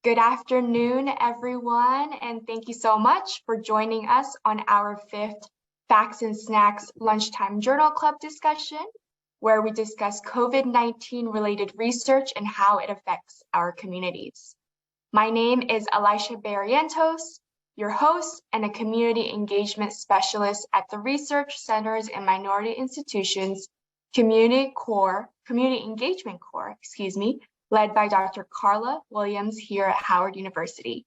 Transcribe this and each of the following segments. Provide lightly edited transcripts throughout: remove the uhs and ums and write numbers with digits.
Good afternoon, everyone, and thank you so much for joining us on our 5th Facts and Snacks Lunchtime Journal Club discussion, where we discuss COVID-19 related research and how it affects our communities. My name is Elisha Barrientos, your host and a community engagement specialist at the Research Centers and Minority Institutions Community Engagement Corps, led by Dr. Carla Williams here at Howard University.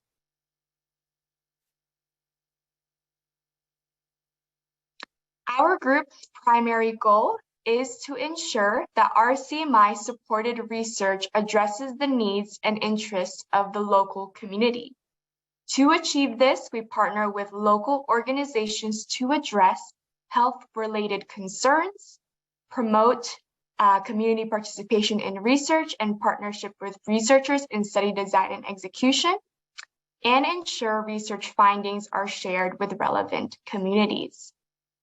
Our group's primary goal is to ensure that RCMI-supported research addresses the needs and interests of the local community. To achieve this, we partner with local organizations to address health-related concerns, promote community participation in research and partnership with researchers in study design and execution, and ensure research findings are shared with relevant communities.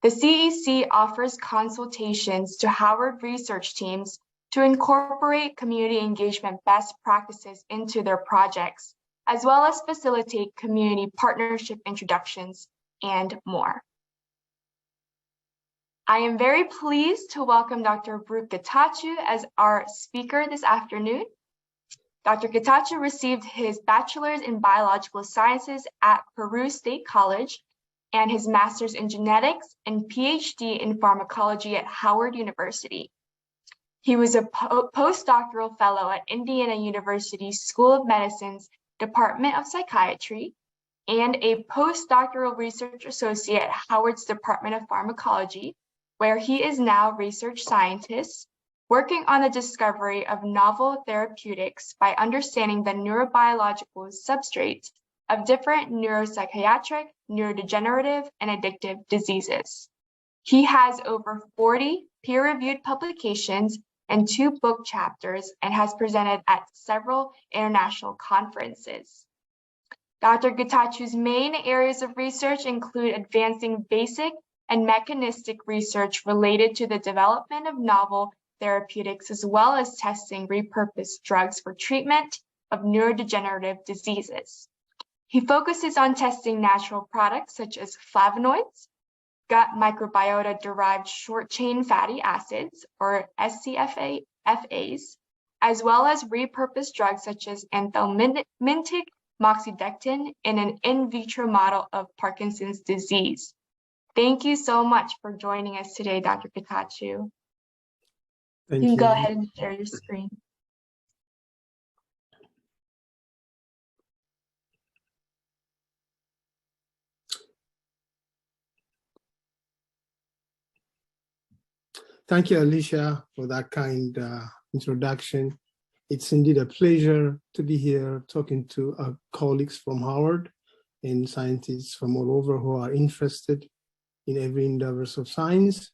The CEC offers consultations to Howard research teams to incorporate community engagement best practices into their projects, as well as facilitate community partnership introductions and more. I am very pleased to welcome Dr. Bruk Getachew as our speaker this afternoon. Dr. Getachew received his bachelor's in biological sciences at Peru State College and his master's in genetics and PhD in pharmacology at Howard University. He was a postdoctoral fellow at Indiana University School of Medicine's Department of Psychiatry and a postdoctoral research associate at Howard's Department of Pharmacology, where he is now research scientist, working on the discovery of novel therapeutics by understanding the neurobiological substrates of different neuropsychiatric, neurodegenerative, and addictive diseases. He has over 40 peer-reviewed publications and 2 book chapters and has presented at several international conferences. Dr. Getachew's main areas of research include advancing basic and mechanistic research related to the development of novel therapeutics, as well as testing repurposed drugs for treatment of neurodegenerative diseases. He focuses on testing natural products such as flavonoids, gut microbiota-derived short-chain fatty acids, or SCFAs, as well as repurposed drugs such as anthelmintic moxidectin in an in vitro model of Parkinson's disease. Thank you so much for joining us today, Dr. Getachew. You can go ahead and share your screen. Thank you, Alicia, for that kind introduction. It's indeed a pleasure to be here talking to our colleagues from Howard and scientists from all over who are interested in every endeavors of science.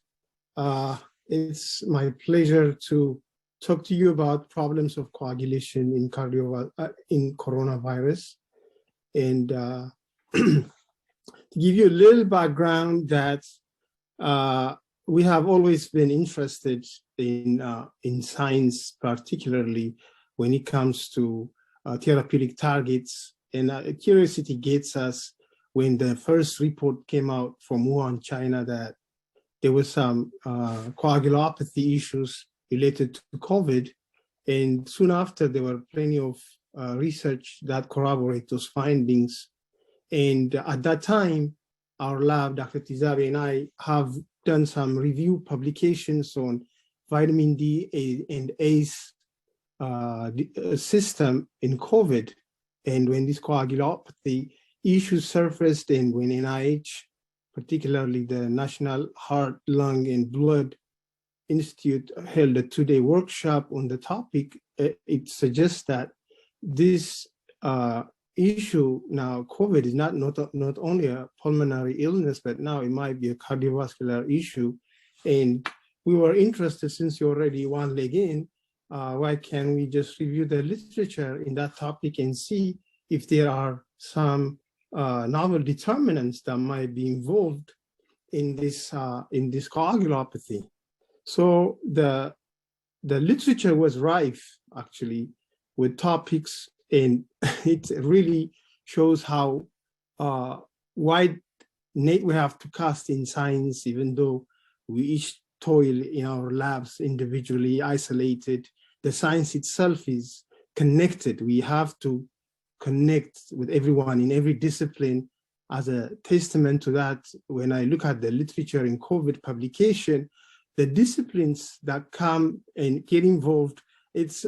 It's my pleasure to talk to you about problems of coagulation in coronavirus. And to give you a little background that we have always been interested in science, particularly when it comes to therapeutic targets. And curiosity gets us when the first report came out from Wuhan, China, that there was some coagulopathy issues related to COVID. And soon after, there were plenty of research that corroborate those findings. And at that time, our lab, Dr. Tizabi and I, have done some review publications on vitamin D and ACE system in COVID. And when this coagulopathy issues surfaced, and when NIH, particularly the National Heart, Lung, and Blood Institute, held a 2-day workshop on the topic, it suggests that this issue now, COVID, is not only a pulmonary illness, but now it might be a cardiovascular issue. And we were interested, since you're already one leg in, why can't we just review the literature in that topic and see if there are some novel determinants that might be involved in this coagulopathy. So the literature was rife, actually, with topics and it really shows how wide net we have to cast in science, even though we each toil in our labs individually, isolated. The science itself is connected. We have to connect with everyone in every discipline. As a testament to that, when I look at the literature in COVID publication, the disciplines that come and get involved, it's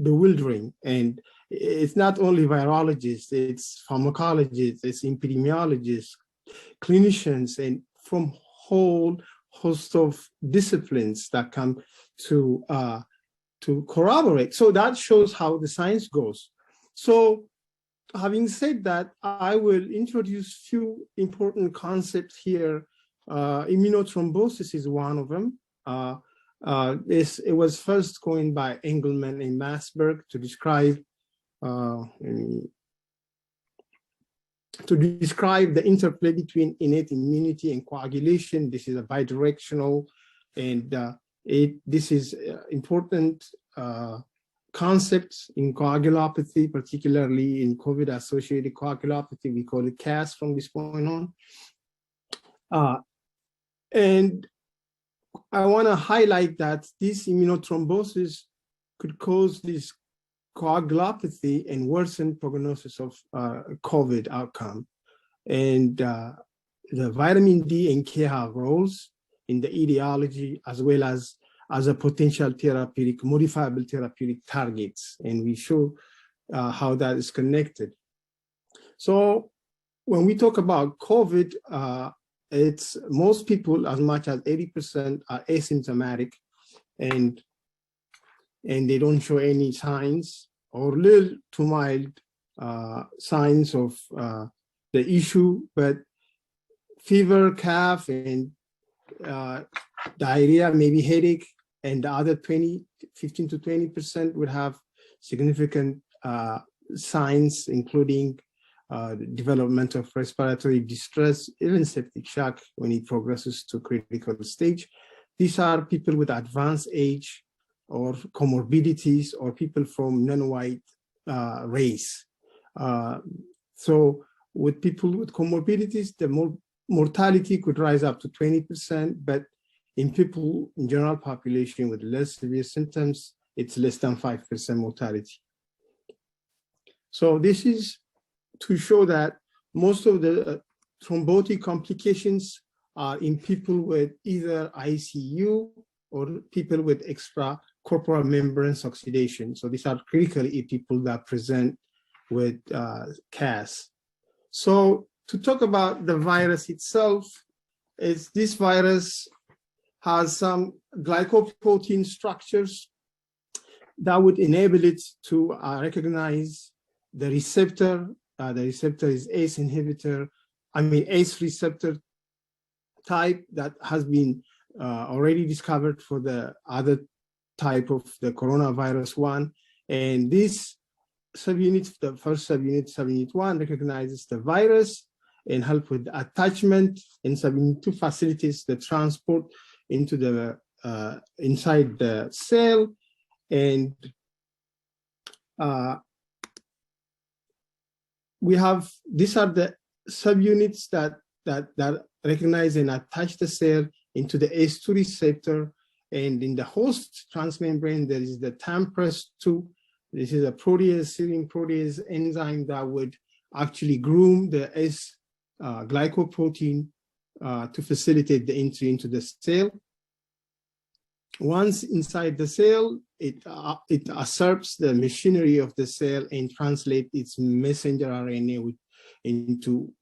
bewildering. And it's not only virologists, it's pharmacologists, it's epidemiologists, clinicians, and from whole host of disciplines that come to corroborate. So that shows how the science goes. So having said that, I will introduce few important concepts here. Immunothrombosis is one of them. It was first coined by Engelman and Masberg to describe the interplay between innate immunity and coagulation. This is a bidirectional, and this is important concepts in coagulopathy, particularly in COVID-associated coagulopathy. We call it CAS from this point on. And I want to highlight that this immunothrombosis could cause this coagulopathy and worsen prognosis of COVID outcome. And the vitamin D and K have roles in the etiology as well as a potential therapeutic, modifiable therapeutic targets. And we show how that is connected. So when we talk about COVID, it's most people, as much as 80%, are asymptomatic, and they don't show any signs or little to mild signs of the issue, but fever, cough, and diarrhea, maybe headache, and the other 15 to 20% would have significant signs, including development of respiratory distress, even septic shock when it progresses to critical stage. These are people with advanced age or comorbidities or people from non-white race. So with people with comorbidities, the mortality could rise up to 20%, but in people in general population with less severe symptoms, it's less than 5% mortality. So this is to show that most of the thrombotic complications are in people with either ICU or people with extracorporeal membrane oxidation. So these are critically ill people that present with CAS. So to talk about the virus itself, this virus has some glycoprotein structures that would enable it to recognize the receptor. The receptor is ACE inhibitor, ACE receptor type that has been already discovered for the other type of the coronavirus 1. And this subunit, the first subunit, subunit 1, recognizes the virus and help with attachment, and subunit 2 facilitates the transport into the inside the cell. And we have, these are the subunits that recognize and attach the cell into the ACE2 receptor. And in the host transmembrane, there is the TAMPRESS2. This is a protease, serine protease enzyme that would actually groom the S glycoprotein to facilitate the entry into the cell. Once inside the cell, it usurps the machinery of the cell and translates its messenger RNA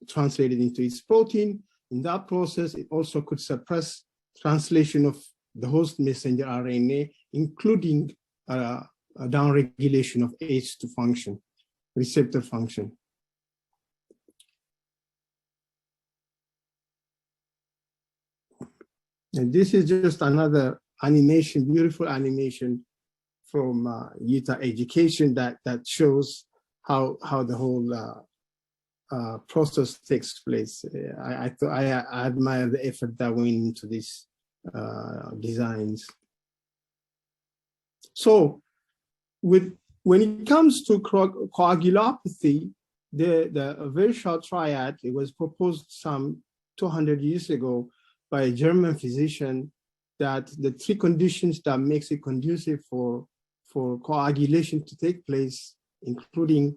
translated into its protein. In that process, it also could suppress translation of the host messenger RNA, including a downregulation of H2 function, receptor function. And this is just another animation, beautiful animation from Utah Education that shows how the whole process takes place. I admire the effort that went into these designs. So with when it comes to coagulopathy, the very short triad, it was proposed some 200 years ago by a German physician that the three conditions that makes it conducive for coagulation to take place, including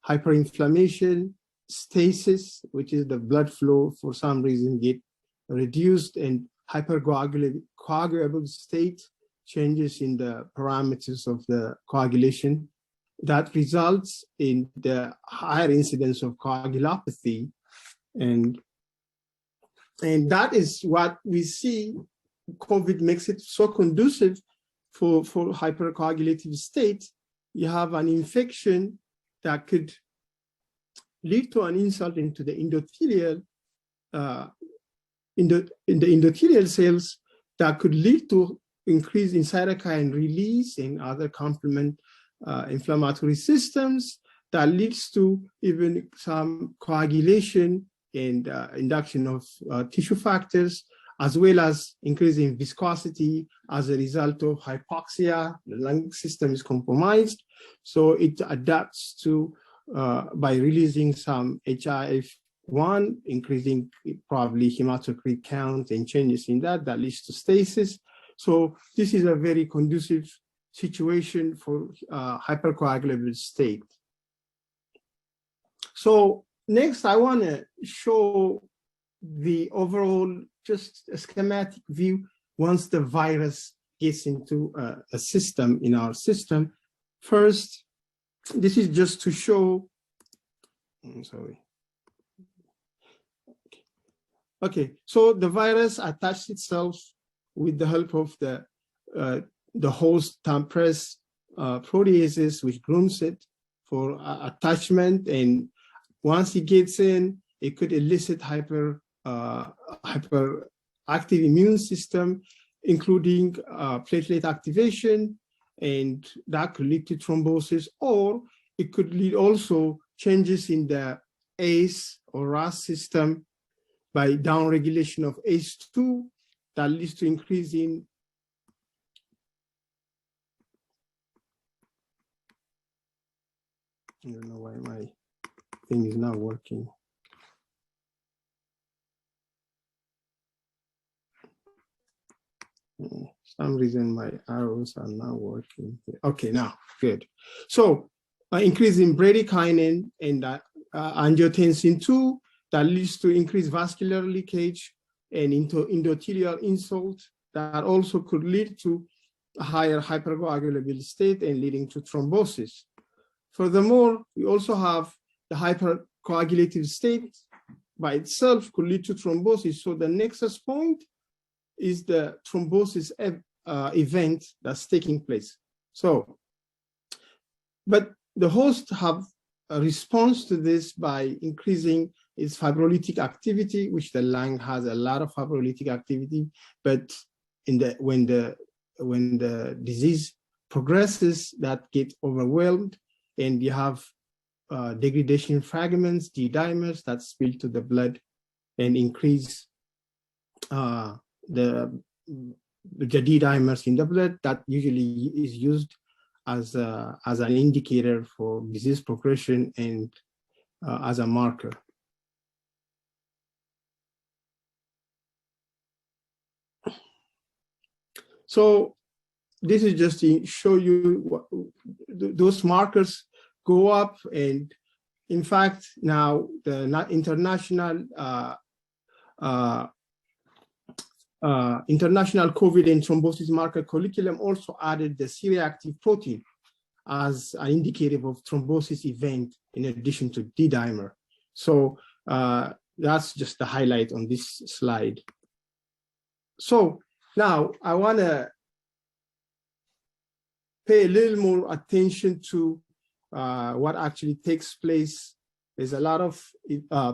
hyperinflammation, stasis, which is the blood flow for some reason get reduced, and hypercoagulable state, changes in the parameters of the coagulation, that results in the higher incidence of coagulopathy. And that is what we see. COVID makes it so conducive for hypercoagulative state. You have an infection that could lead to an insult into the endothelial, in the endothelial cells, that could lead to increase in cytokine release and other complement inflammatory systems, that leads to even some coagulation and induction of tissue factors, as well as increasing viscosity as a result of hypoxia. The lung system is compromised, so it adapts to by releasing some HIF-1, increasing probably hematocrit count and changes in that leads to stasis. So this is a very conducive situation for hypercoagulable state. So next, I want to show the overall, just a schematic view once the virus gets into a system, in our system. First, this is just to show, I'm sorry. Okay, so the virus attaches itself with the help of the host TAMPRESS proteases, which grooms it for attachment. And once it gets in, it could elicit hyperactive immune system, including platelet activation, and that could lead to thrombosis, or it could lead also changes in the ACE or RAS system by downregulation of ACE2, that leads to increase in I don't know why my thing is not working. For some reason my arrows are not working. Okay, now good. So increase in bradykinin and angiotensin 2, that leads to increased vascular leakage and into endothelial insult, that also could lead to a higher hypercoagulable state and leading to thrombosis. Furthermore, we also have the hypercoagulative state by itself could lead to thrombosis. So the nexus point is the thrombosis event that's taking place. So, but the host have a response to this by increasing its fibrolytic activity, which the lung has a lot of fibrolytic activity, but when the disease progresses, that get overwhelmed, and you have degradation fragments, D-dimers, that spill to the blood and increase the D-dimers in the blood. That usually is used as an indicator for disease progression and as a marker. So this is just to show you what, those markers go up, and in fact now the international international COVID and thrombosis marker curriculum also added the C-reactive protein as an indicator of thrombosis event in addition to D-dimer. So that's just the highlight on this slide. So now I want to pay a little more attention to what actually takes place. There's a lot of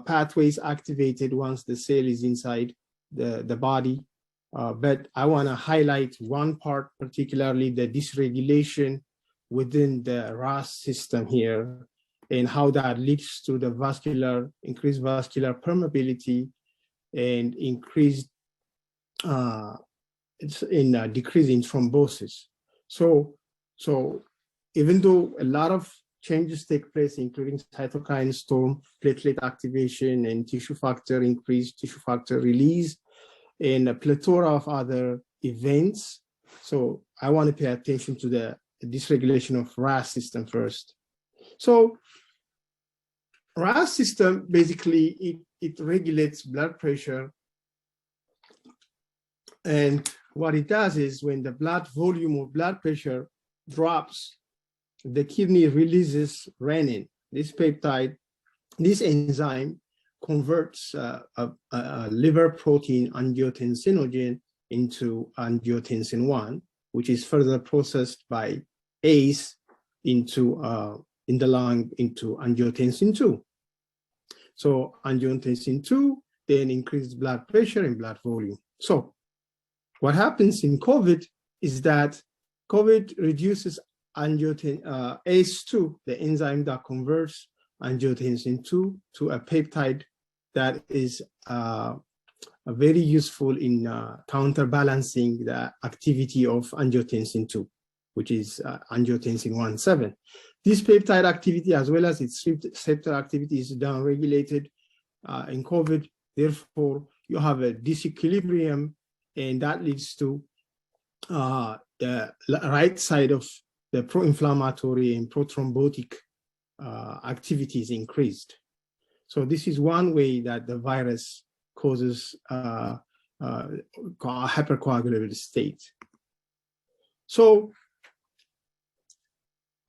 pathways activated once the cell is inside the body. But I want to highlight one part, particularly the dysregulation within the RAS system here, and how that leads to the increased vascular permeability and increased decrease in thrombosis. So even though a lot of changes take place, including cytokine storm, platelet activation, and tissue factor increase, tissue factor release, and a plethora of other events. So I want to pay attention to the dysregulation of RAS system first. So RAS system, basically, it regulates blood pressure. And what it does is when the blood volume or blood pressure drops, the kidney releases renin. This peptide, this enzyme converts a liver protein angiotensinogen into angiotensin 1, which is further processed by ACE into in the lung into angiotensin 2. So angiotensin 2 then increases blood pressure and blood volume. So what happens in COVID is that COVID reduces ACE2, the enzyme that converts angiotensin 2 to a peptide that is very useful in counterbalancing the activity of angiotensin 2, which is angiotensin 1,7. This peptide activity, as well as its receptor activity, is downregulated in COVID. Therefore, you have a disequilibrium, and that leads to the right side of the pro-inflammatory and pro-thrombotic activity is increased. So this is one way that the virus causes hypercoagulated state. So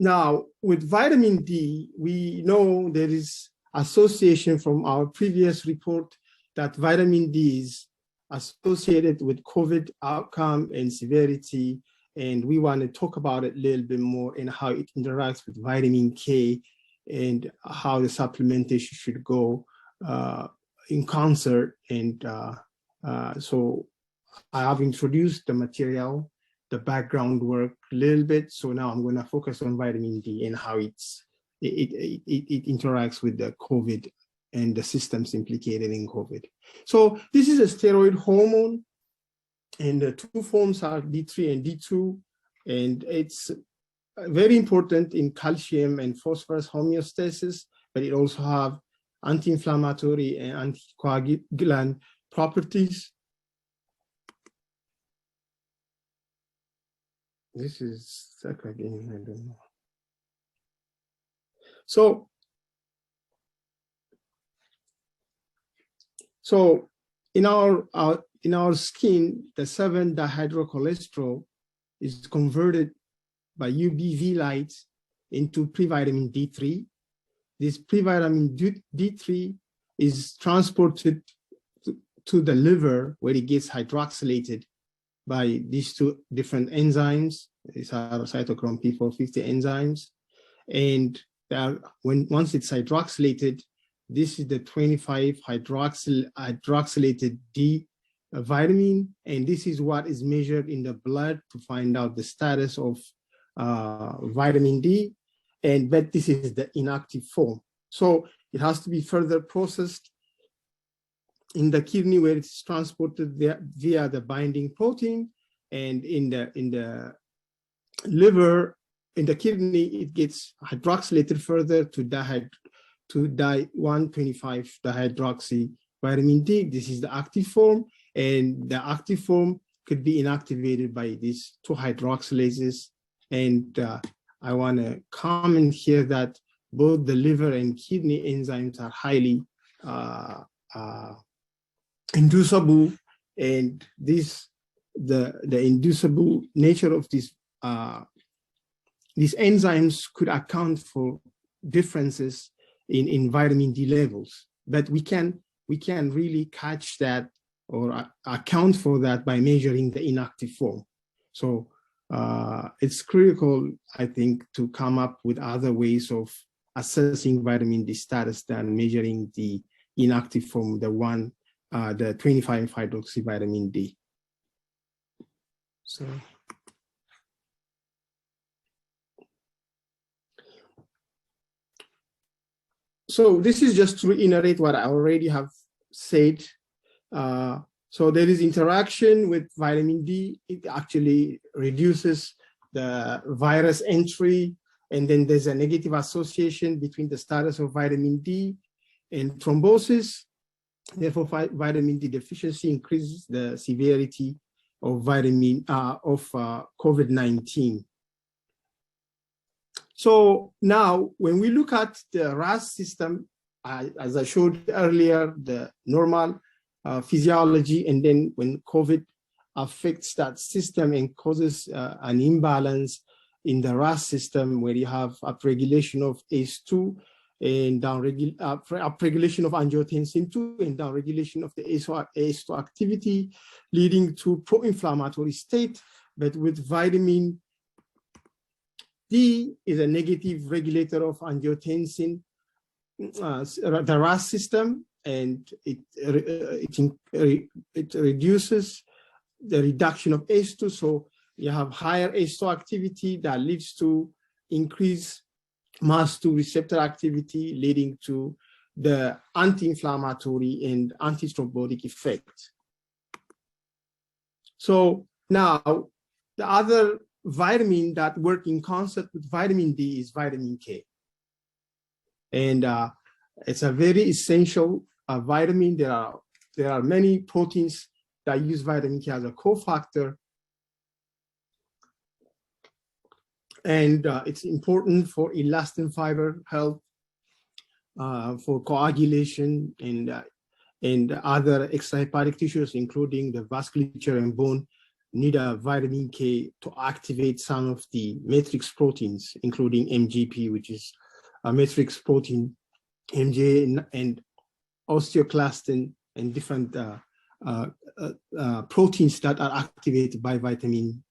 now with vitamin D, we know there is association from our previous report that vitamin D is associated with COVID outcome and severity. And we want to talk about it a little bit more and how it interacts with vitamin K and how the supplementation should go in concert. And so I have introduced the material, the background work a little bit. So now I'm going to focus on vitamin D and how it interacts with the COVID and the systems implicated in COVID. So this is a steroid hormone, and the two forms are D3 and D2, and it's very important in calcium and phosphorus homeostasis, but it also have anti-inflammatory and anticoagulant properties. This is stuck again, I don't know. So in our skin, the 7-dihydrocholesterol is converted by UVB light into previtamin D3. This previtamin D3 is transported to the liver, where it gets hydroxylated by these two different enzymes. These are cytochrome P450 enzymes. And once it's hydroxylated, this is the 25 hydroxylated D vitamin, and this is what is measured in the blood to find out the status of vitamin D. But this is the inactive form. So it has to be further processed in the kidney, where it's transported via the binding protein, and in the liver, in the kidney, it gets hydroxylated further to 125 dihydroxy vitamin D. This is the active form, and the active form could be inactivated by these two hydroxylases. And I want to comment here that both the liver and kidney enzymes are highly inducible, and the inducible nature of these enzymes could account for differences in vitamin D levels. But we can really catch that or account for that by measuring the inactive form. So it's critical, I think, to come up with other ways of assessing vitamin D status than measuring the inactive form, the 25 hydroxy vitamin D. So this is just to reiterate what I already have said. So there is interaction with vitamin D. It actually reduces the virus entry And then there's a negative association between the status of vitamin D and thrombosis. Therefore, vitamin D deficiency increases the severity of COVID-19. So now, when we look at the RAS system, as I showed earlier, the normal physiology, and then when COVID affects that system and causes an imbalance in the RAS system, where you have upregulation of ACE2 and upregulation of angiotensin 2 and downregulation of the ACE2 activity, leading to pro-inflammatory state. But with vitamin D is a negative regulator of angiotensin, the RAS system, and it reduces the reduction of ACE2. So you have higher ACE2 activity that leads to increased MAS2 receptor activity, leading to the anti-inflammatory and anti-thrombotic effect. So now, the other vitamin that work in concert with vitamin D is vitamin K. And it's a very essential vitamin. There are many proteins that use vitamin K as a cofactor. And it's important for elastin fiber health, for coagulation, and other extrahepatic tissues, including the vasculature and bone, need a vitamin K to activate some of the matrix proteins, including MGP, which is a matrix protein, MJ, and osteoclastin, and different proteins that are activated by vitamin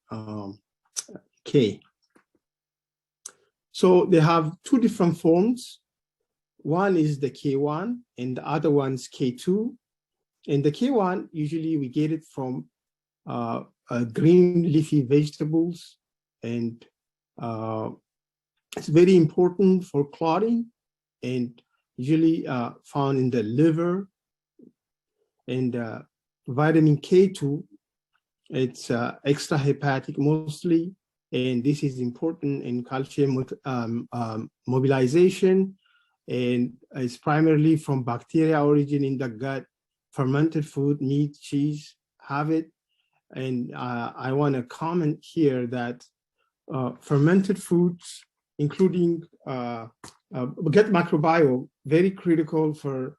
K. So they have two different forms. One is the K1 and the other one's K2. And the K1, usually we get it from green leafy vegetables, and it's very important for clotting, and usually found in the liver. And vitamin K2, it's extrahepatic mostly, and this is important in calcium mobilization, and it's primarily from bacteria origin in the gut, fermented food, meat, cheese, have it. And I want to comment here that fermented foods, including gut microbiome, very critical for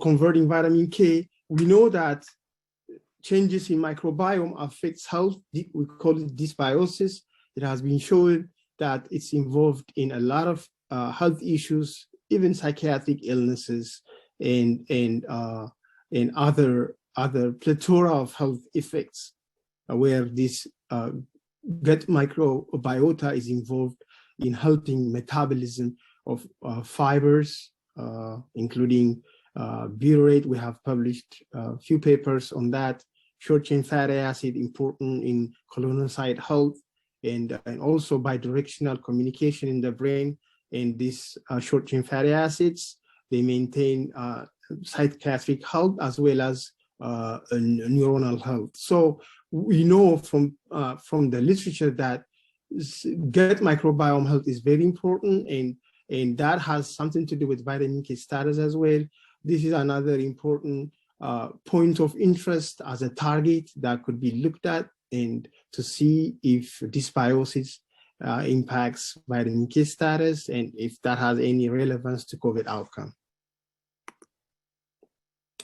converting vitamin K. We know that changes in microbiome affects health. We call it dysbiosis. It has been shown that it's involved in a lot of health issues, even psychiatric illnesses, and other plethora of health effects, where this gut microbiota is involved in helping metabolism of fibers, including butyrate. We have published a few papers on that. Short chain fatty acid, important in colonocyte health, and also bidirectional communication in the brain. And these short chain fatty acids, they maintain psychiatric health as well as neuronal health. So we know from the literature that gut microbiome health is very important, and that has something to do with vitamin K status as well. This is another important point of interest as a target that could be looked at, and to see if dysbiosis impacts vitamin K status, and if that has any relevance to COVID outcome.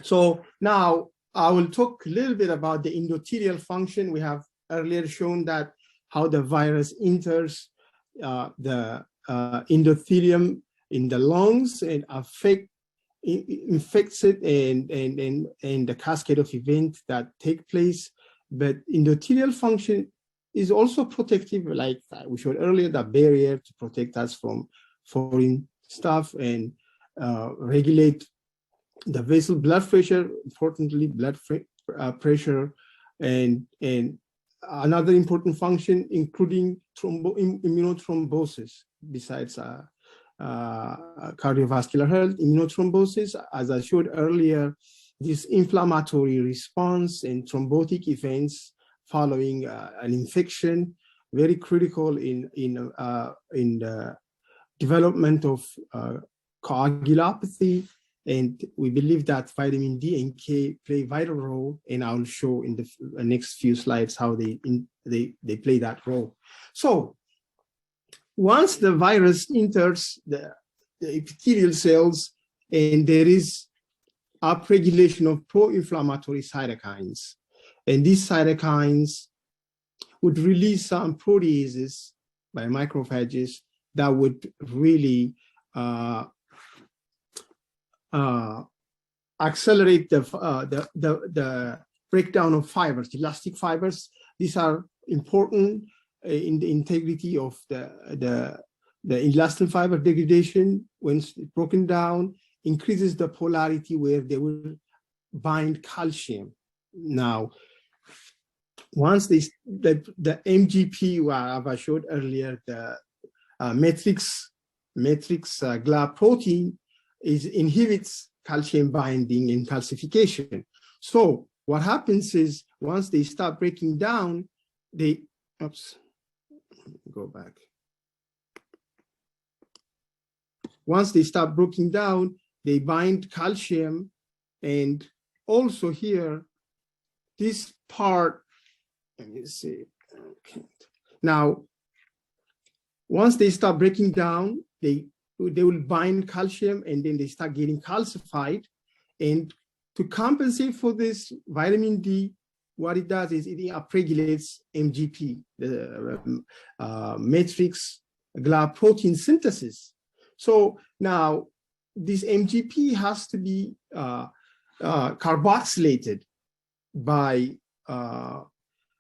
So now I will talk a little bit about the endothelial function. We have earlier shown that how the virus enters the endothelium in the lungs and infects it, and the cascade of events that take place. But endothelial function is also protective, like we showed earlier, the barrier to protect us from foreign stuff, and regulate the vessel blood pressure, importantly blood pressure, and another important function, including immunothrombosis, besides cardiovascular health. Immunothrombosis, as I showed earlier, this inflammatory response and thrombotic events following an infection, very critical in the development of coagulopathy, and we believe that vitamin D and K play a vital role, and I'll show in the next few slides how they play that role. So once the virus enters the epithelial cells, and there is upregulation of pro-inflammatory cytokines, and these cytokines would release some proteases by macrophages that would really accelerate the breakdown of fibers, elastic fibers. These are important in the integrity of the elastin fiber degradation. When it's broken down, increases the polarity where they will bind calcium. Now, once the MGP, as I showed earlier, the matrix GLA protein inhibits calcium binding and calcification. So what happens is once they start breaking down, Once they start breaking down, they bind calcium, and also here, this part, let me see. Okay. Now, once they start breaking down, they will bind calcium, and then they start getting calcified. And to compensate for this, vitamin D, what it does is it upregulates MGP, the matrix GLA protein synthesis. So now this MGP has to be carboxylated by a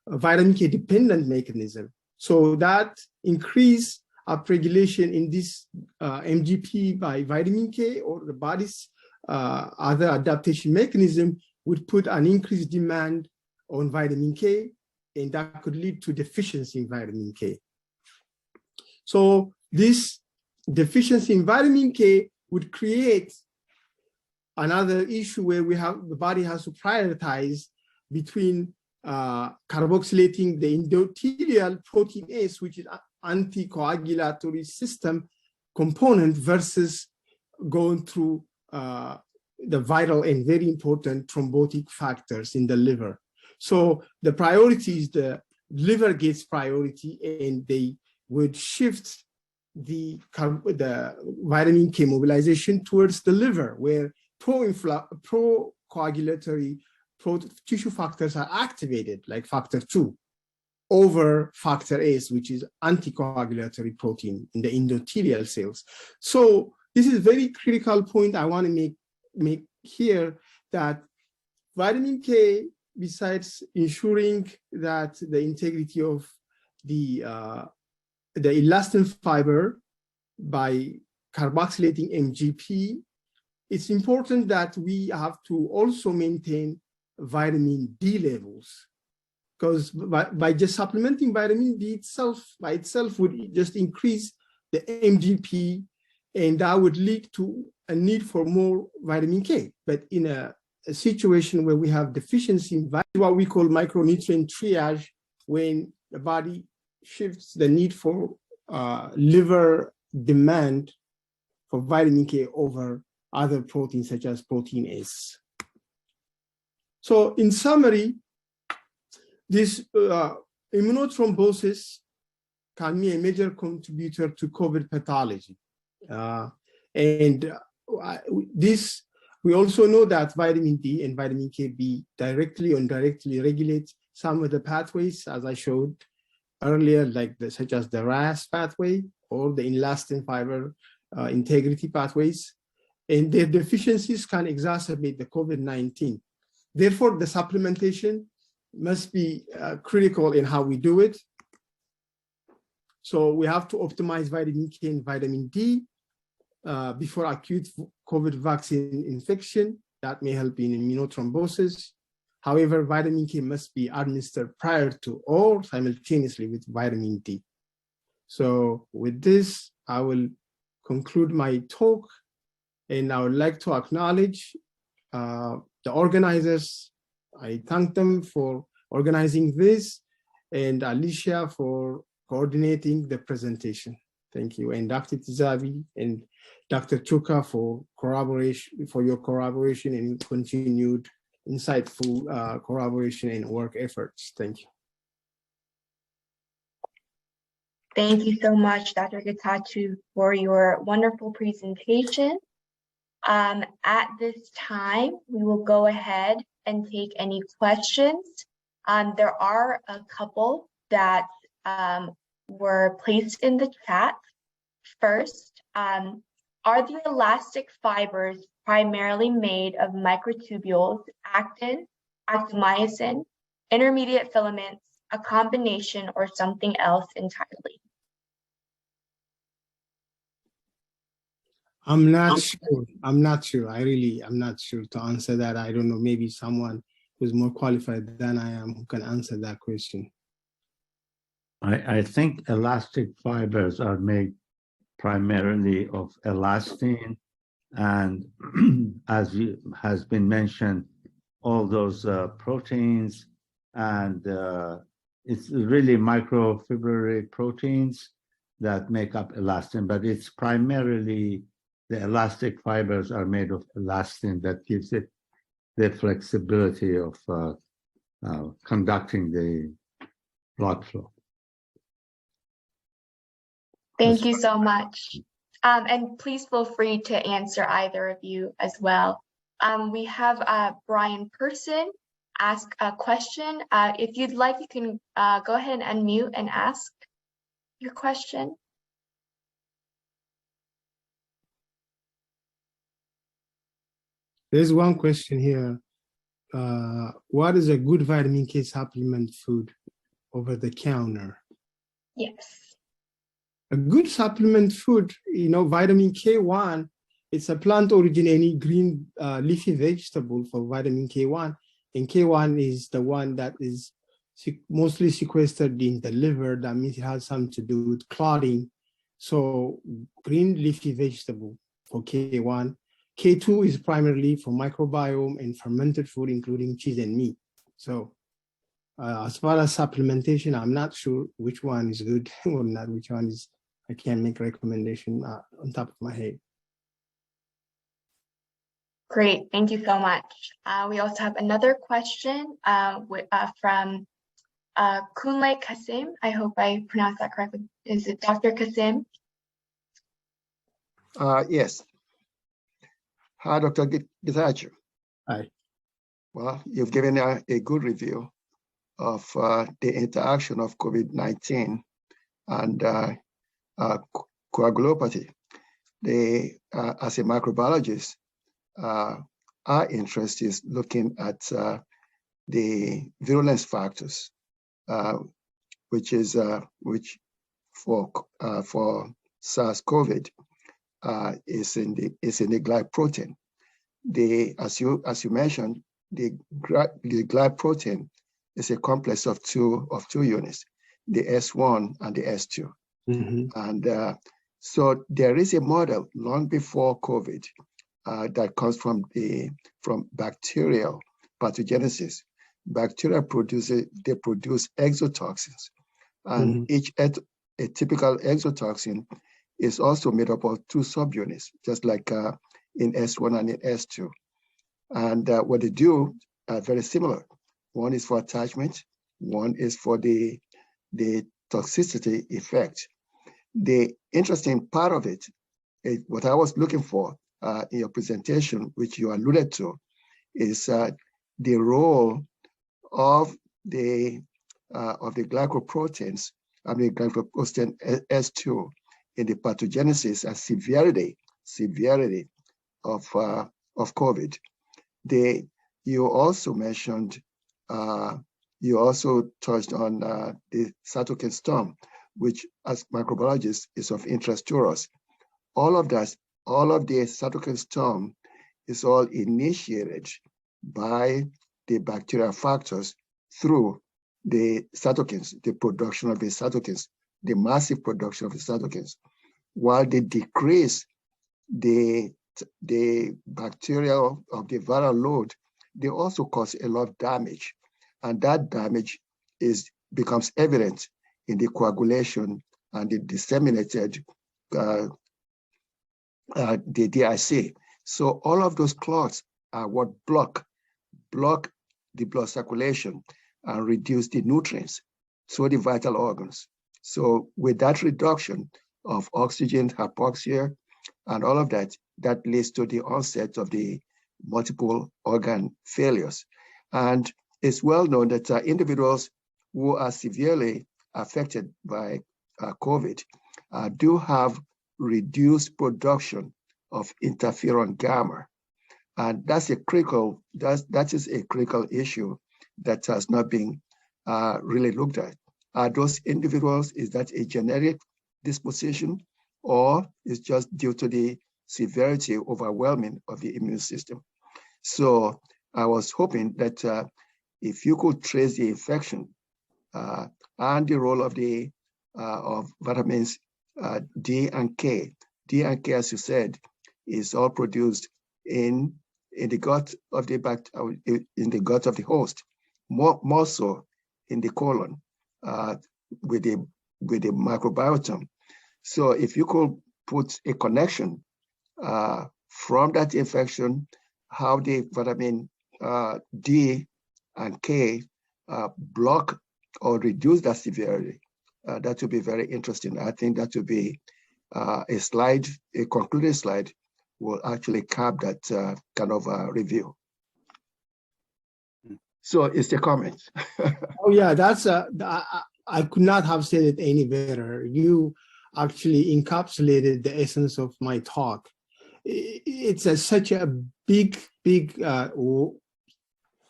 vitamin K dependent mechanism. So that increase upregulation in this MGP by vitamin K or the body's other adaptation mechanism would put an increased demand on vitamin K, and that could lead to deficiency in vitamin K. So this deficiency in vitamin K would create another issue where the body has to prioritize between carboxylating the endothelial protein S, which is anticoagulatory system component, versus going through the vital and very important thrombotic factors in the liver. So the priority is the liver gets priority, and they would shift the vitamin K mobilization towards the liver, where pro-coagulatory tissue factors are activated, like factor 2, over factor S, which is anticoagulatory protein in the endothelial cells. So this is a very critical point I want to make here, that vitamin K, besides ensuring that the integrity of the elastin fiber by carboxylating MGP, it's important that we have to also maintain vitamin D levels, because by just supplementing vitamin D by itself would just increase the MGP, and that would lead to a need for more vitamin K. But in a situation where we have deficiency in what we call micronutrient triage, when the body shifts the need for liver demand for vitamin K over other proteins such as protein S. So in summary, this immunothrombosis can be a major contributor to COVID pathology. We also know that vitamin D and vitamin K directly or indirectly regulate some of the pathways, as I showed earlier, like such as the RAS pathway or the elastin fiber integrity pathways, and their deficiencies can exacerbate the COVID-19. Therefore, the supplementation must be critical in how we do it. So we have to optimize vitamin K and vitamin D before acute COVID vaccine infection. That may help in immunothrombosis. However, vitamin K must be administered prior to or simultaneously with vitamin D. So with this, I will conclude my talk, and I would like to acknowledge the organizers. I thank them for organizing this, and Alicia for coordinating the presentation. Thank you. And Dr. Tizabi and Dr. Chuka for your collaboration and continued insightful collaboration and work efforts. Thank you. Thank you so much, Dr. Getachew, for your wonderful presentation. At this time, we will go ahead and take any questions. There are a couple that were placed in the chat. First, are the elastic fibers primarily made of microtubules, actin, actomyosin, intermediate filaments, a combination, or something else entirely? I'm not sure. I'm not sure. I'm not sure to answer that. I don't know. Maybe someone who's more qualified than I am who can answer that question. I think elastic fibers are made primarily of elastin, and as has been mentioned, all those proteins, and it's really microfibrillary proteins that make up elastin, but it's primarily the elastic fibers are made of elastin that gives it the flexibility of conducting the blood flow. Thank you so much. And please feel free to answer either of you as well. We have Brian Person ask a question. If you'd like, you can go ahead and unmute and ask your question. There's one question here. What is a good vitamin K supplement food over the counter? Yes. A good supplement food, vitamin K1, it's a plant origin, any green leafy vegetable for vitamin K1. And K1 is the one that is mostly sequestered in the liver. That means it has something to do with clotting. So green leafy vegetable for K1. K2 is primarily for microbiome and fermented food, including cheese and meat. So as far as supplementation, I'm not sure which one is good or not, which one is, I can't make a recommendation on top of my head. Great, thank you so much. We also have another question from Kunle Kasim. I hope I pronounced that correctly. Is it Dr. Kasim? Yes. Hi, Dr. Getachew. Hi. Well, you've given a good review of the interaction of COVID-19 and coagulopathy. As a microbiologist, our interest is looking at the virulence factors, which for SARS-CoV is in the glyprotein. As you mentioned, the glyprotein is a complex of two units, the S1 and the S2. Mm-hmm. And so there is a model long before COVID that comes from bacterial pathogenesis. Bacteria produce exotoxins, and mm-hmm. A typical exotoxin is also made up of two subunits, just like in S1 and in S2. And what they do are very similar. One is for attachment, one is for the toxicity effect. The interesting part of it, what I was looking for in your presentation, which you alluded to, is the role of the glycoproteins, glycoprotein S2 in the pathogenesis and severity of COVID. You also mentioned, you also touched on the cytokine storm, which as microbiologists is of interest to us. All of the cytokine storm is all initiated by the bacterial factors through the cytokines, the production of the cytokines, the massive production of the cytokines. While they decrease the bacterial of the viral load, they also cause a lot of damage. And that damage becomes evident in the coagulation and the disseminated the DIC. So all of those clots are what block the blood circulation and reduce the nutrients to the vital organs. So with that reduction of oxygen, hypoxia, and all of that, that leads to the onset of the multiple organ failures. And it's well known that individuals who are severely affected by COVID do have reduced production of interferon gamma. And that's a critical, that is a critical issue that has not been really looked at. Are those individuals, is that a genetic disposition, or is just due to the severity, overwhelming of the immune system? So I was hoping that if you could trace the infection and the role of the of vitamins D and K. D and K, as you said, is all produced in the gut of the gut of the host, more so in the colon with the microbiome. So if you could put a connection from that infection, how the vitamin D and K block or reduce that severity, that would be very interesting. I think that would be a slide, a concluded slide will actually cap that kind of review. So it's the comment. Oh yeah, that's I could not have said it any better. You actually encapsulated the essence of my talk. It's such a big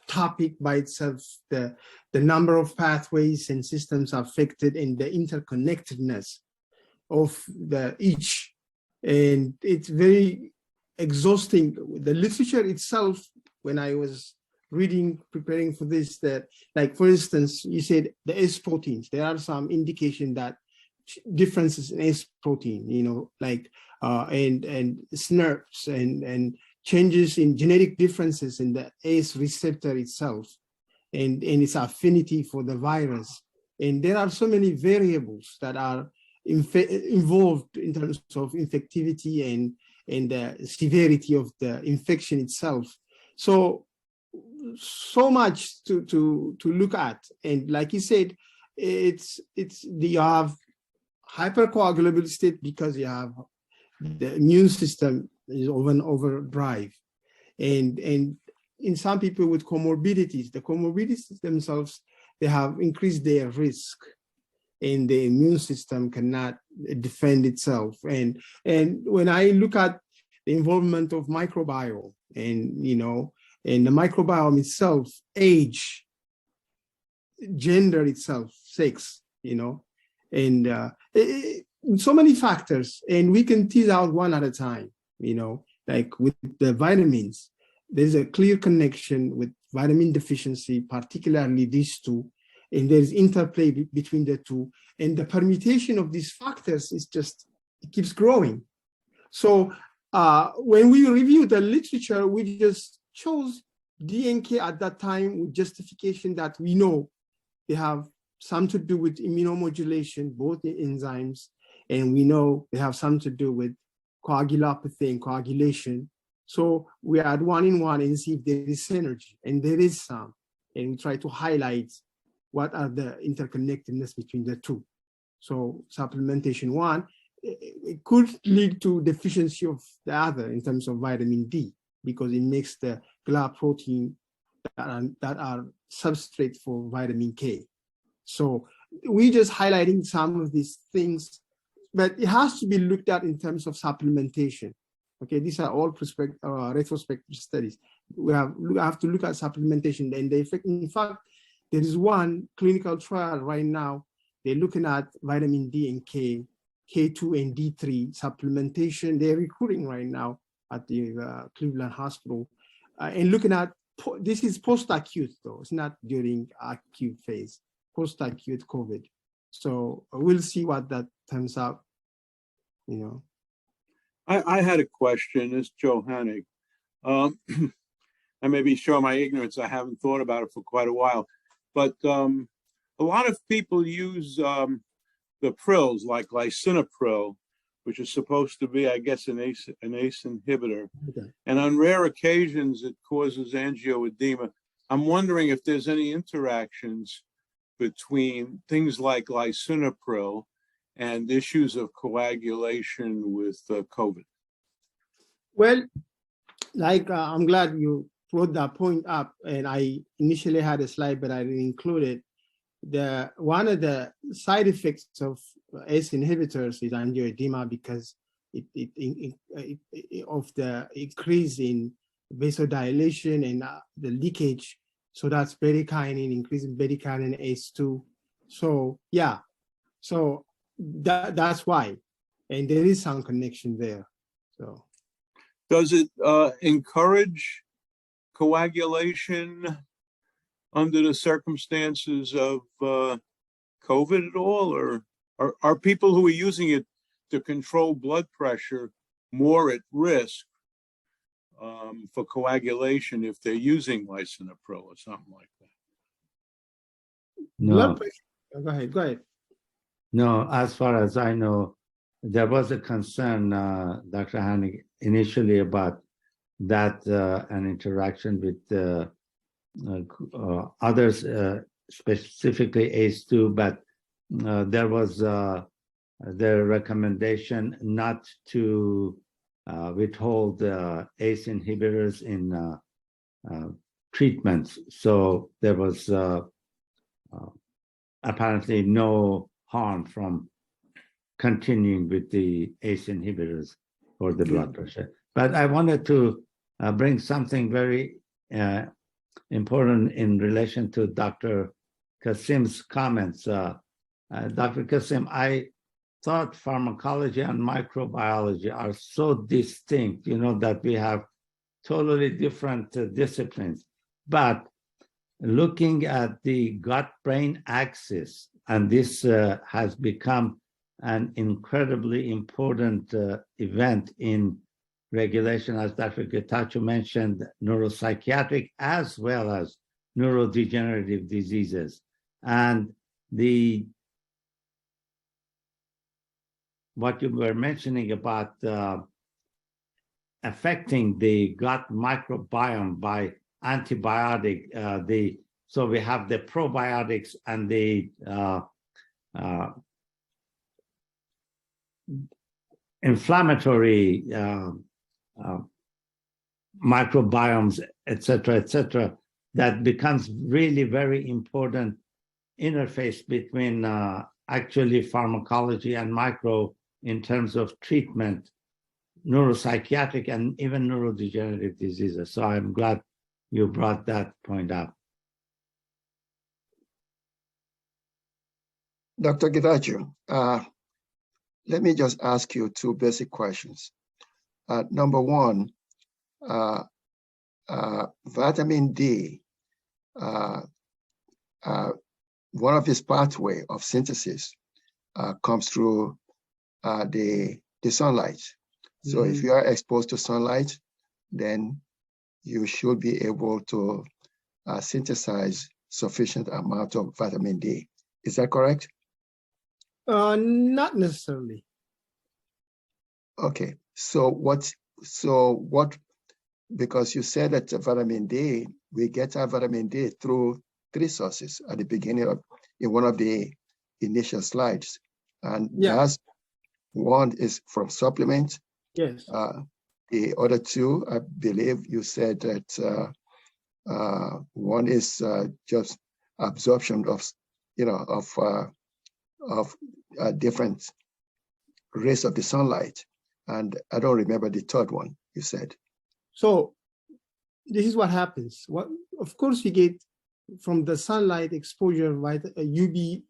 topic by itself, the number of pathways and systems affected and the interconnectedness of each. And it's very exhausting. The literature itself, when I was preparing for this, that, like, for instance, you said the S proteins, there are some indication that differences in S protein, you know, like, and SNRPs and changes in genetic differences in the ACE receptor itself and its affinity for the virus. And there are so many variables that are involved in terms of infectivity and the severity of the infection itself. So much to look at. And like you said, you have hypercoagulable state because you have the immune system is overdrive. And in some people with comorbidities, the comorbidities themselves, they have increased their risk and the immune system cannot defend itself. And when I look at the involvement of microbiome and, you know, and the microbiome itself, age, gender itself, sex, you know, and so many factors, and we can tease out one at a time, you know, like with the vitamins, there's a clear connection with vitamin deficiency, particularly these two, and there's interplay between the two, and the permutation of these factors is just, it keeps growing. So when we review the literature, we just chose DNK at that time with justification that we know they have some to do with immunomodulation, both the enzymes, and we know they have some to do with coagulopathy and coagulation. So we add one in one and see if there is synergy, and there is some, and we try to highlight what are the interconnectedness between the two. So supplementation one, it could lead to deficiency of the other in terms of vitamin D, because it makes the GLA protein that are substrate for vitamin K. So we just highlighting some of these things, but it has to be looked at in terms of supplementation. Okay, these are all retrospective studies. We have to look at supplementation and the effect. In fact, there is one clinical trial right now. They're looking at vitamin D and K, K2 and D3 supplementation. They're recruiting right now at the Cleveland Hospital and looking at, this is post-acute though, it's not during acute phase, post-acute COVID. So we'll see what that turns out, you know. I had a question, this is Joe Hennig. I may be showing my ignorance, I haven't thought about it for quite a while, but a lot of people use the prils like lisinopril, which is supposed to be, I guess, an ACE inhibitor. Okay. And on rare occasions, it causes angioedema. I'm wondering if there's any interactions between things like lisinopril and issues of coagulation with COVID. Well, like I'm glad you brought that point up, and I initially had a slide, but I didn't include it. One of the side effects of ACE inhibitors is angioedema because of the increase in vasodilation and the leakage. So that's bradykinin, increasing bradykinin ACE2. So yeah, so that's why, and there is some connection there. So does it encourage coagulation under the circumstances of COVID at all, or are people who are using it to control blood pressure more at risk for coagulation if they're using lisinopril or something like that? No. Blood pressure. Go ahead. No, as far as I know, there was a concern, Dr. Hannig, initially about that an interaction with others, specifically ACE2, but there was the recommendation not to withhold ACE inhibitors in treatments. So there was apparently no harm from continuing with the ACE inhibitors for the blood pressure. But I wanted to bring something very important in relation to Dr. Kasim's comments. Dr. Kasim, I thought pharmacology and microbiology are so distinct, that we have totally different disciplines. But looking at the gut-brain axis, and this has become an incredibly important event in regulation, as Dr. Getachew mentioned, neuropsychiatric as well as neurodegenerative diseases. And what you were mentioning about affecting the gut microbiome by antibiotic, so we have the probiotics and the inflammatory microbiomes, et cetera, that becomes really very important interface between actually pharmacology and micro in terms of treatment, neuropsychiatric and even neurodegenerative diseases. So I'm glad you brought that point up. Dr. Getachew, let me just ask you two basic questions. Number one, vitamin D, one of its pathway of synthesis comes through the sunlight. So if you are exposed to sunlight, then you should be able to synthesize sufficient amount of vitamin D. Is that correct? Not necessarily. Okay. So because you said that vitamin D, we get our vitamin D through three sources at the beginning in one of the initial slides. And that's one is from supplements. Yes. The other two, I believe you said that one is just absorption of different rays of the sunlight. And I don't remember the third one you said. So this is what happens. Of course, we get from the sunlight exposure, right? A UVB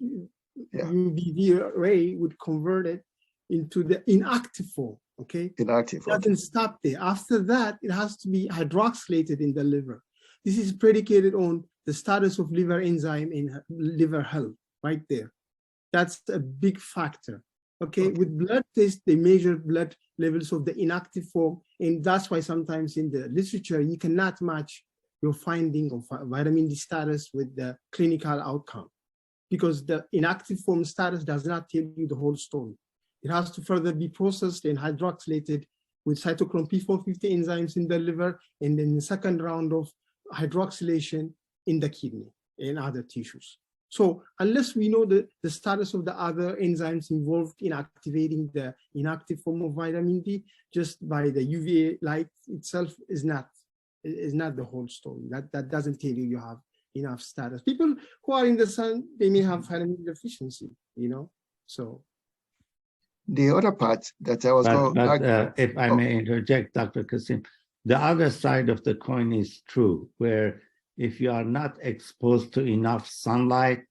ray would convert it into the inactive form. Okay. Inactive. It doesn't stop there. After that, it has to be hydroxylated in the liver. This is predicated on the status of liver enzyme in liver health, right there. That's a big factor. Okay. With blood tests, they measure blood levels of the inactive form, and that's why sometimes in the literature you cannot match your finding of vitamin D status with the clinical outcome. because the inactive form status does not tell you the whole story. It has to further be processed and hydroxylated with cytochrome P450 enzymes in the liver, and then the second round of hydroxylation in the kidney and other tissues. So unless we know the status of the other enzymes involved in activating the inactive form of vitamin D, just by the UVA light itself is not the whole story. That doesn't tell you have enough status. People who are in the sun, they may have vitamin deficiency, so. The other part that I was going to if I may interject, Dr. Kasim, the other side of the coin is true, where if you are not exposed to enough sunlight,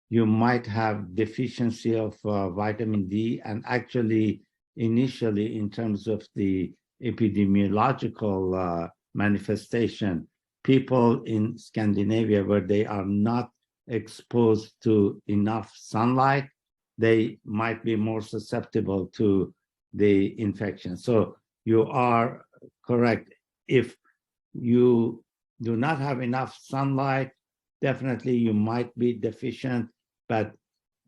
you might have deficiency of vitamin D. And actually, initially, in terms of the epidemiological manifestation, people in Scandinavia where they are not exposed to enough sunlight, they might be more susceptible to the infection. So you are correct. If you do not have enough sunlight, definitely you might be deficient, but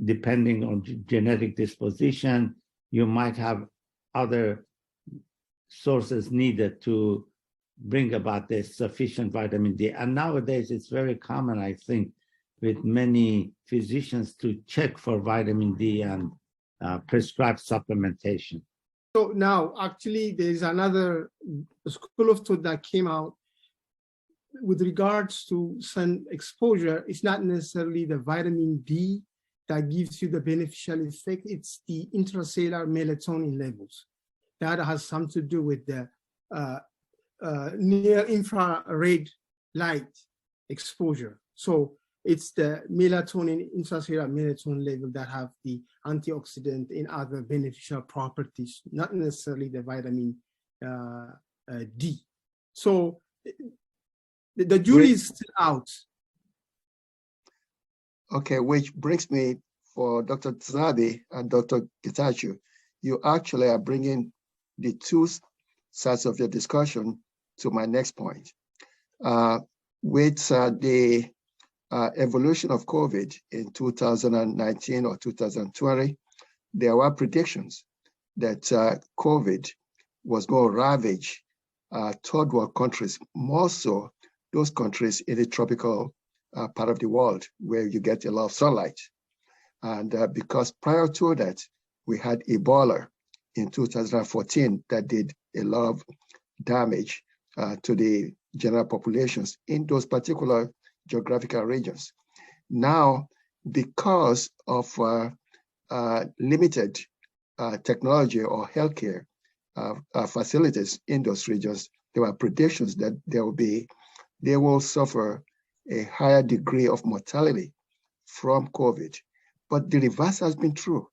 depending on genetic disposition, you might have other sources needed to bring about this sufficient vitamin D. And nowadays it's very common, I think, with many physicians to check for vitamin D and prescribe supplementation. So now, actually, there is another school of thought that came out with regards to sun exposure. It's not necessarily the vitamin D that gives you the beneficial effect. It's the intracellular melatonin levels. That has something to do with the near infrared light exposure. So it's the melatonin, intracellular melatonin level that have the antioxidant and other beneficial properties, not necessarily the vitamin D. So the jury is still out. Okay, which brings me for Dr. Tizabi and Dr. Getachew, you actually are bringing the two sides of your discussion to my next point. With the evolution of COVID in 2019 or 2020, there were predictions that COVID was going to ravage third world countries, more so those countries in the tropical part of the world where you get a lot of sunlight. And because prior to that, we had Ebola in 2014 that did a lot of damage to the general populations in those particular geographical regions. Now, because of limited technology or healthcare facilities in those regions, there were predictions that they will suffer a higher degree of mortality from COVID. But the reverse has been true.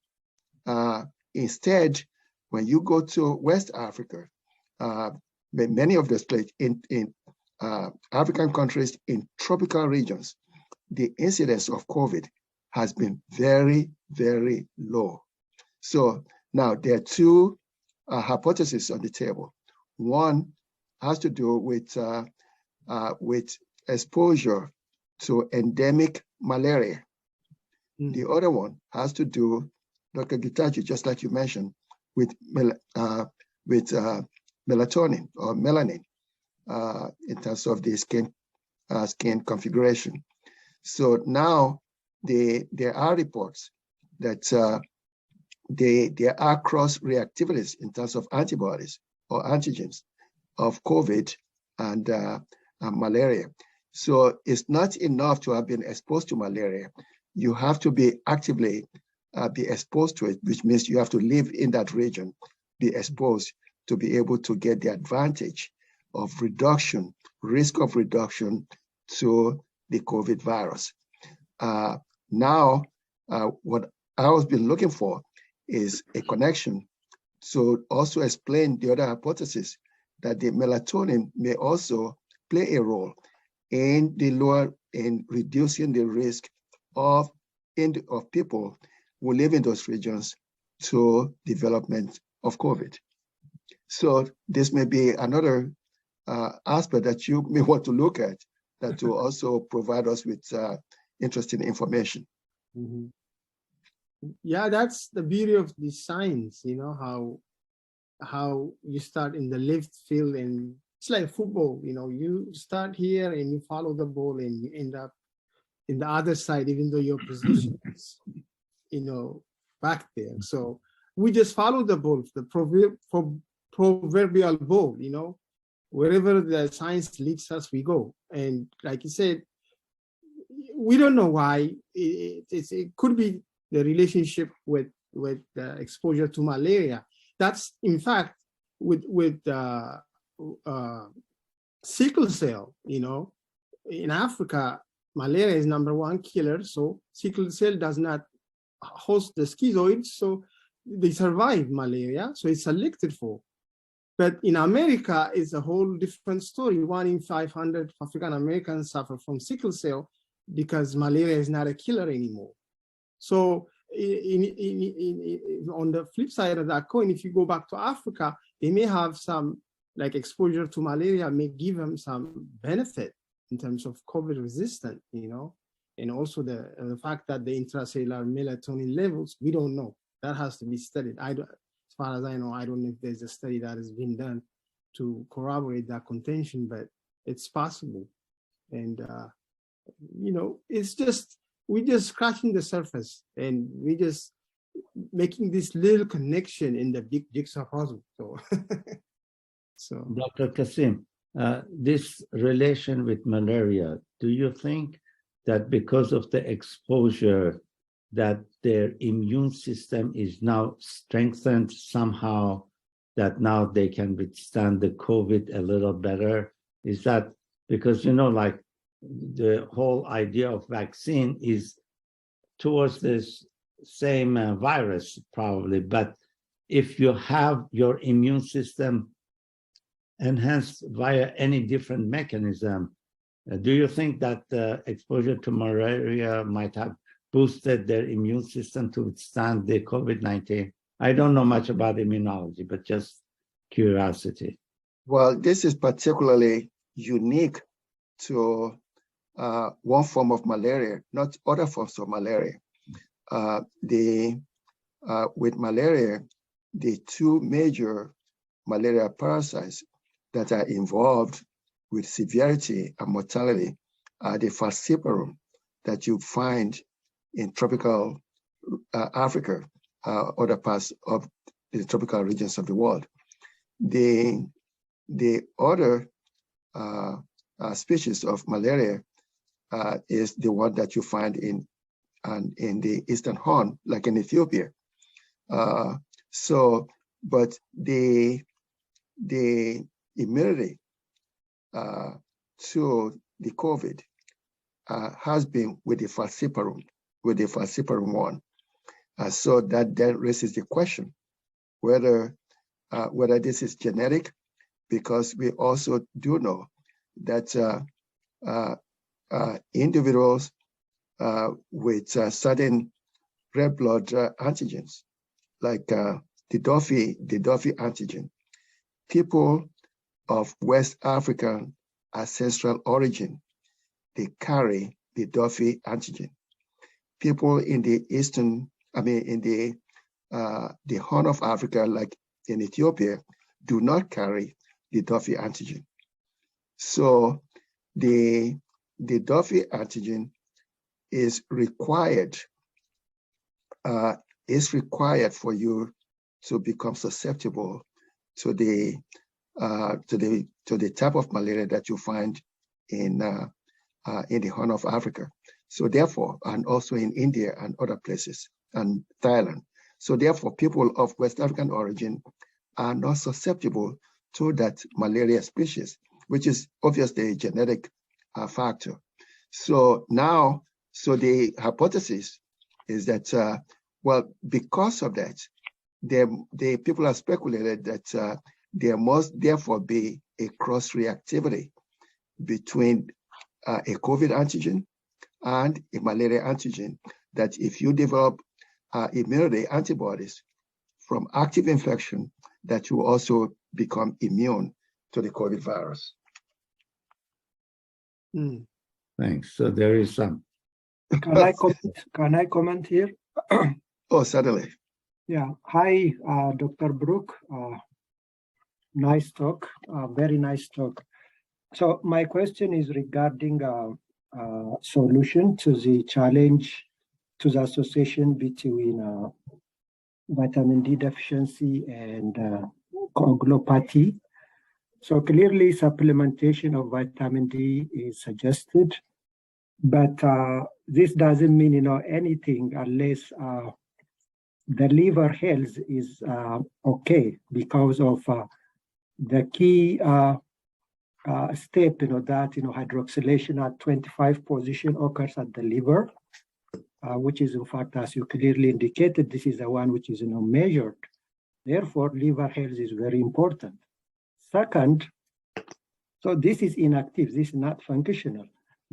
Instead, when you go to West Africa, many of those places in African countries in tropical regions, the incidence of COVID has been very, very low. So now there are two hypotheses on the table. One has to do with exposure to endemic malaria. The other one has to do, Dr. Getachew, just like you mentioned, with melatonin or melanin in terms of the skin configuration. So now there are reports that there are cross reactivities in terms of antibodies or antigens of COVID and malaria. So it's not enough to have been exposed to malaria. You have to be actively be exposed to it, which means you have to live in that region, be exposed to be able to get the advantage of risk of reduction to the COVID virus. Now, what I was been looking for is a connection to also explain the other hypothesis that the melatonin may also play a role in reducing the risk of people who live in those regions to development of COVID. So this may be another aspect that you may want to look at, that will also provide us with interesting information. Mhm. Yeah, that's the beauty of the science, you know, how you start in the left field, and it's like football, you know, you start here and you follow the ball and you end up in the other side, even though your position is, you know, back there. So we just follow the ball, the proverbial ball, you know, wherever the science leads us, we go. And like you said, we don't know why. It could be the relationship with exposure to malaria. That's in fact with sickle cell. You know, in Africa, malaria is #1 killer. So sickle cell does not host the schizoids, so they survive malaria. So it's selected for. But in America, it's a whole different story. 1 in 500 African Americans suffer from sickle cell because malaria is not a killer anymore. So on the flip side of that coin, if you go back to Africa, they may have some, like exposure to malaria may give them some benefit in terms of COVID resistant, you know, and also the fact that the intracellular melatonin levels, we don't know. That has to be studied. As far as I know, I don't know if there's a study that has been done to corroborate that contention, but it's possible. And, you know, it's just, we're just scratching the surface and we just making this little connection in the big jigsaw puzzle. So, so Dr. Kasim, this relation with malaria, do you think that because of the exposure that their immune system is now strengthened somehow, that now they can withstand the COVID a little better? Is that because, you know, like the whole idea of vaccine is towards this same virus probably, but if you have your immune system enhanced via any different mechanism, do you think that exposure to malaria might have boosted their immune system to withstand the COVID-19? I don't know much about immunology, but just curiosity. Well, this is particularly unique to one form of malaria, not other forms of malaria. With malaria, the two major malaria parasites that are involved with severity and mortality are the falciparum that you find in tropical Africa, other parts of the tropical regions of the world. The other species of malaria is the one that you find in the Eastern Horn, like in Ethiopia. But the immunity to the COVID has been with the falciparum one. So that then raises the question whether this is genetic, because we also do know that individuals with certain red blood antigens, like the Duffy antigen, people of West African ancestral origin, they carry the Duffy antigen. People in the the Horn of Africa, like in Ethiopia, do not carry the Duffy antigen. So the Duffy antigen is required for you to become susceptible to the type of malaria that you find in the Horn of Africa. So therefore, and also in India and other places, and Thailand. So therefore, people of West African origin are not susceptible to that malaria species, which is obviously a genetic factor. So now, the hypothesis is that, well, because of that, the people have speculated that there must therefore be a cross-reactivity between a COVID antigen and a malaria antigen, that if you develop immunity antibodies from active infection, that you also become immune to the COVID virus. Thanks. So there is some Can I comment here? Oh, certainly. Yeah. Hi, Dr. Bruk. Nice talk. Very nice talk. So my question is regarding solution to the challenge to the association between vitamin D deficiency and coagulopathy. So clearly supplementation of vitamin D is suggested, but this doesn't mean anything unless the liver health is okay, because of the key step, that hydroxylation at 25 position occurs at the liver, which is in fact, as you clearly indicated, this is the one which is measured. Therefore, liver health is very important. Second, so this is inactive, this is not functional.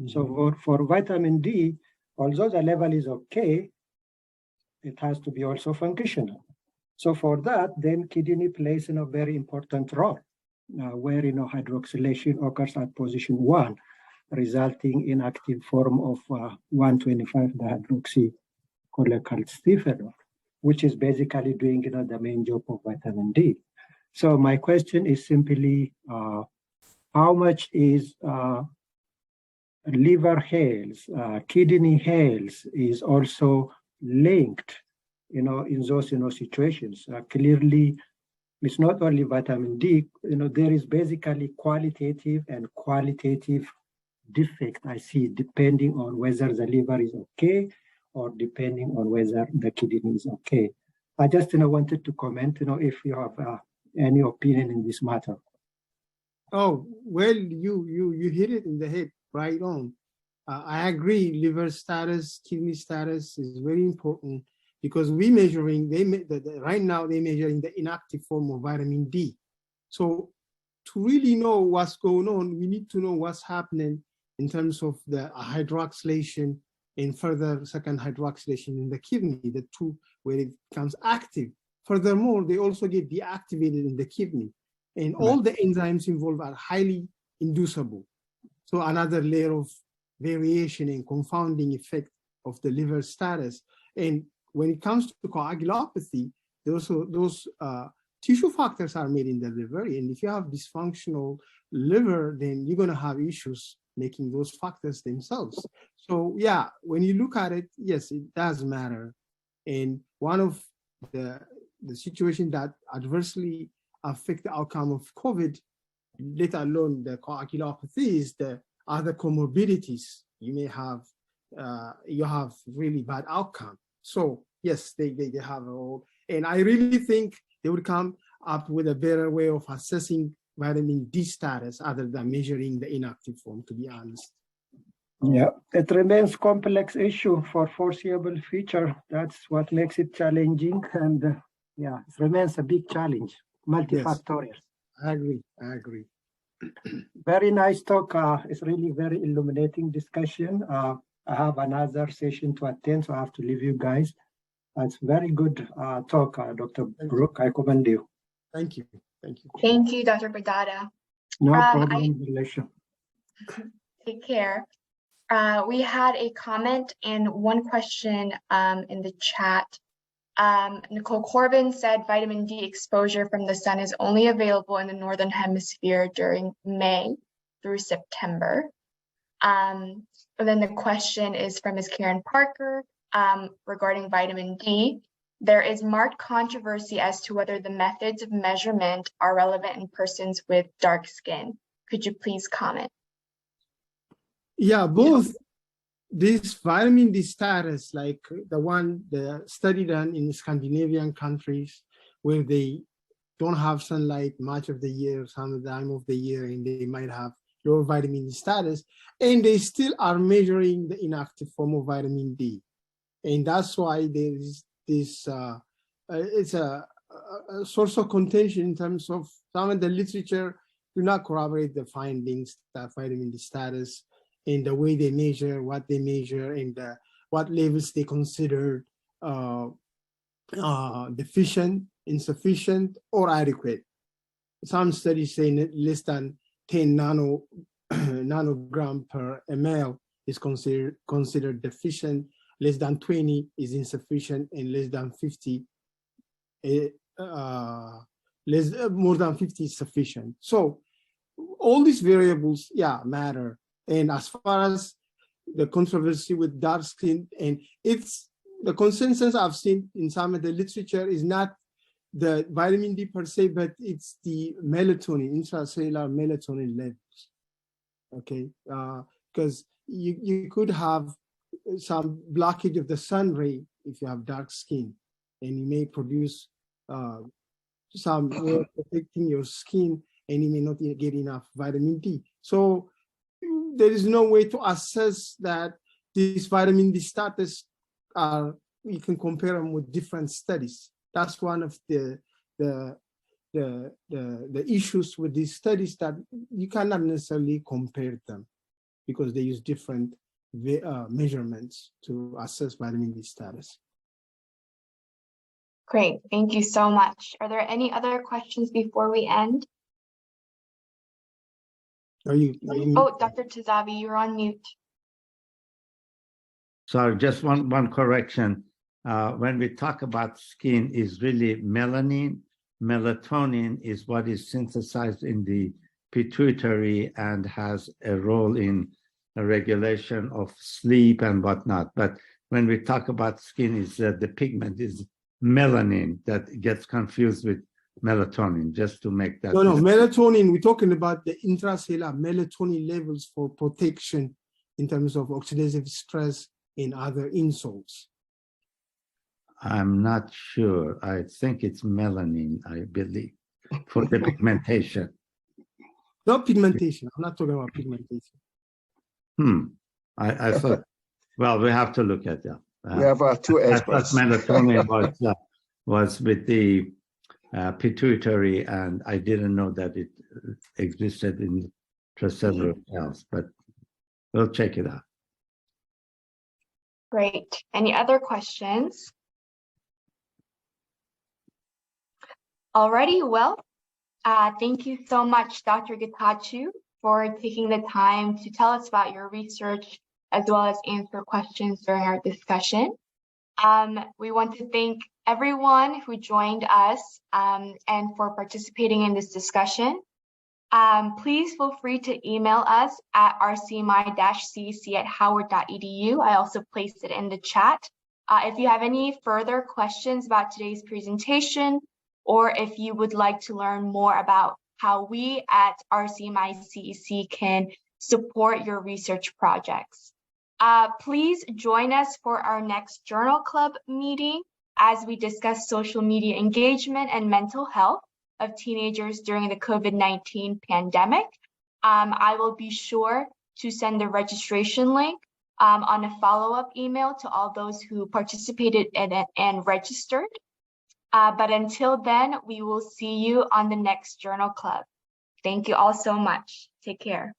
So for vitamin D, although the level is okay, it has to be also functional. So for that, then kidney plays a very important role, where hydroxylation occurs at position 1, resulting in active form of 1,25-dihydroxycholecalciferol, which is basically doing the main job of vitamin D. So my question is simply, how much is liver health, kidney health is also linked, in those situations? Clearly, it's not only vitamin D. There is basically qualitative and qualitative defect I see, depending on whether the liver is okay or depending on whether the kidney is okay. I just wanted to comment, if you have any opinion in this matter. Oh, well, you hit it in the head right on. I agree, liver status, kidney status is very important, because we measuring, right now they're measuring the inactive form of vitamin D. So to really know what's going on, we need to know what's happening in terms of the hydroxylation and further second hydroxylation in the kidney, the two where it becomes active. Furthermore, they also get deactivated in the kidney, and all the enzymes involved are highly inducible. So another layer of variation and confounding effect of the liver status. And when it comes to coagulopathy, those tissue factors are made in the liver, and if you have dysfunctional liver, then you're going to have issues making those factors themselves. So yeah, when you look at it, yes, it does matter. And one of the situation that adversely affect the outcome of COVID, let alone the coagulopathy, is the other comorbidities. You may have, you have really bad outcome. So yes, they have a role. And I really think they would come up with a better way of assessing vitamin D status other than measuring the inactive form, to be honest. Yeah, it remains complex issue for foreseeable future. That's what makes it challenging. And yeah, it remains a big challenge, multifactorial. Yes, I agree. Very nice talk. It's really very illuminating discussion. I have another session to attend, so I have to leave you guys. It's very good talk, Dr. Bruk. I commend you. Thank you. Thank you, Dr. Bagdada. No problem, Alicia. Take care. We had a comment and one question in the chat. Nicole Corbin said vitamin D exposure from the sun is only available in the Northern Hemisphere during May through September. And then the question is from Ms. Karen Parker regarding vitamin D. There is marked controversy as to whether the methods of measurement are relevant in persons with dark skin. Could you please comment? Yeah, both this vitamin D status, like the study done in Scandinavian countries where they don't have sunlight much of the year, some time of the year, and they might have lower vitamin D status, and they still are measuring the inactive form of vitamin D. And that's why there is this, it's a source of contention in terms of some of the literature do not corroborate the findings that vitamin D status in the way they measure, what they measure, and what levels they consider deficient, insufficient, or adequate. Some studies say less than 10 nanogram per ml is considered deficient, less than 20 is insufficient, and less than 50, more than 50 is sufficient. So all these variables, yeah, matter. And as far as the controversy with dark skin, and it's the consensus I've seen in some of the literature is not the vitamin D per se, but it's the melatonin, intracellular melatonin levels. Okay, because you could have some blockage of the sun ray if you have dark skin, and you may produce some way of protecting your skin, and you may not get enough vitamin D. So there is no way to assess that these vitamin D status are, you can compare them with different studies. That's one of the issues with these studies, that you cannot necessarily compare them because they use different measurements to assess vitamin D status. Great, thank you so much. Are there any other questions before we end? Oh, Dr. Tizabi, you're on mute. Sorry, just one correction. When we talk about skin, is really melanin. Melatonin is what is synthesized in the pituitary and has a role in the regulation of sleep and whatnot. But when we talk about skin, is that the pigment is melanin that gets confused with melatonin, just to make that. No, melatonin, we're talking about the intracellular melatonin levels for protection in terms of oxidative stress and other insults. I'm not sure. I think it's melanin, I believe, for the pigmentation. Not pigmentation. I'm not talking about pigmentation. I thought, well, we have to look at that. We have two experts. I thought melatonin was with the pituitary, and I didn't know that it existed in intracellular cells, but we'll check it out. Great. Any other questions? Alrighty, well, thank you so much, Dr. Getachew, for taking the time to tell us about your research as well as answer questions during our discussion. We want to thank everyone who joined us and for participating in this discussion. Please feel free to email us at rcmi-cec@howard.edu. I also placed it in the chat. If you have any further questions about today's presentation, or if you would like to learn more about how we at RCMI-CEC can support your research projects, please join us for our next Journal Club meeting as we discuss social media engagement and mental health of teenagers during the COVID-19 pandemic. I will be sure to send the registration link on a follow-up email to all those who participated in it and registered. But until then, we will see you on the next Journal Club. Thank you all so much. Take care.